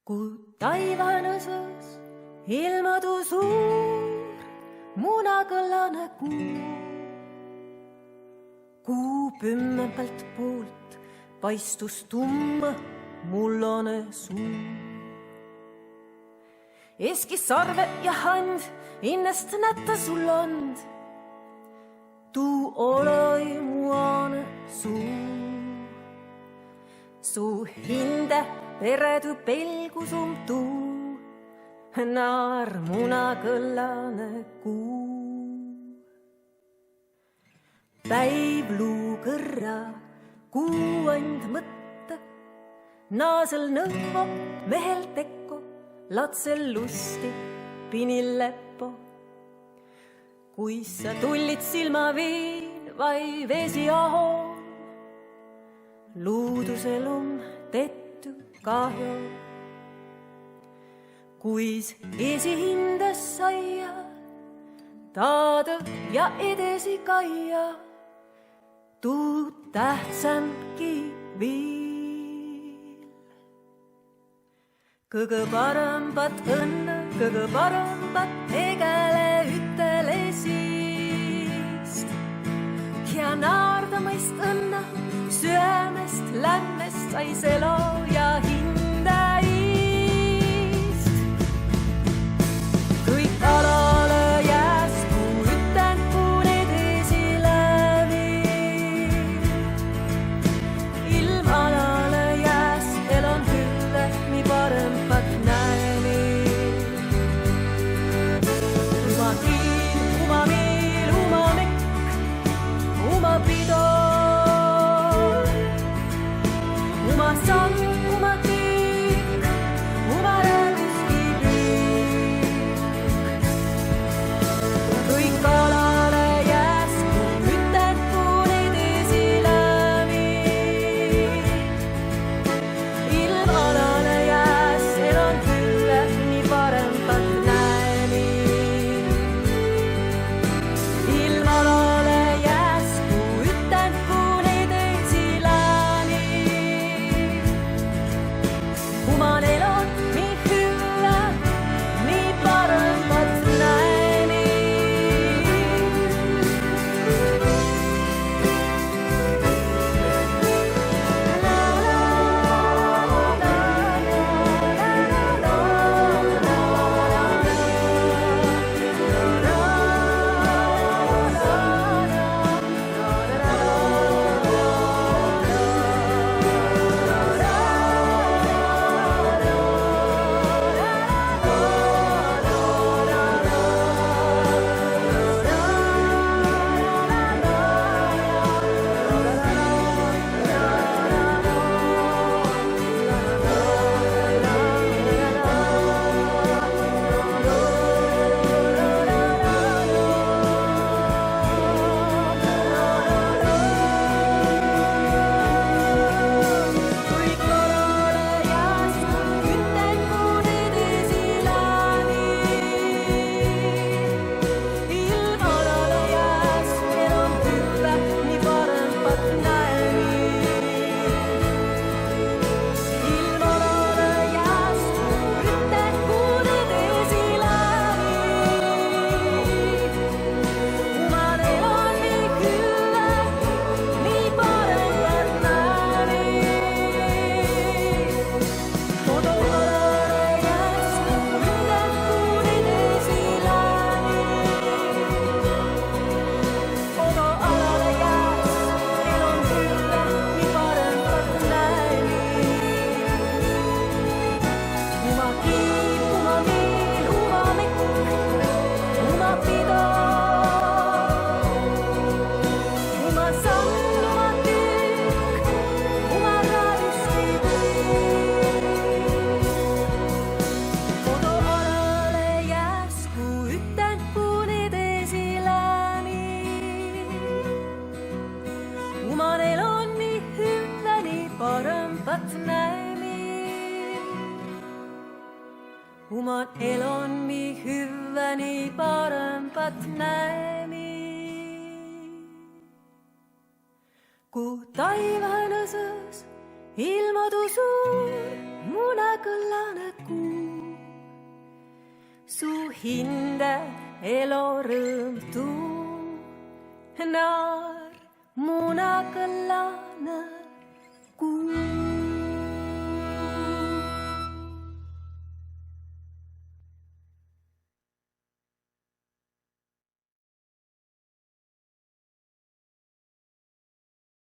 Kui taivanõsõs ilmadu suur munakõllane kuu. Kuu pümmempelt poolt paistus tumma mullane suu. Eski sarve ja hand innest nätta sul and. Tuu oloi muane suu. Suu hinde peredu pelgusum tuu, naar munakõllane kuu. Päiv luu kõrra, kuu and mõtta, naasel nõhvo mehel tekko, latsel lusti pinil leppo. Kui sa tullid silmaviin vai vesi aho, luuduselum tettu kahju. Kuis esihindes saia, taada ja edesi kaia, tuu tähtsamki viil. Kõige parampat õnne, kõige parampat egele ütele siist. Ja naardamist õnne, süömest, lämmest sai selo ja hinde iist. Kõik alale jääs, kui üten, kui need esilävi. Ilm alale jääs, elon hülle, nii parempat näemi. Uma kiil, uma miil, uma mikk, uma pido. Uma sang, uma tiik, uma rääduski piik. Kõik alale jääs, kui üten, kui neid esilävi. Ilm alale jääs, elon hülle, nii parempat näemi. Ilm alale jääs, kui üten, kui neid esilävi. Uman elon nii hülle, nii parempat näemi. Uman elon nii hülle, nii parempat näemi. Uman elon nii hülle, nii parempat näemi. Kui taivanõsõs ilmadu suur munakõllane kuu. Su hinde elurõõm tuu, naar munakõllane kuu.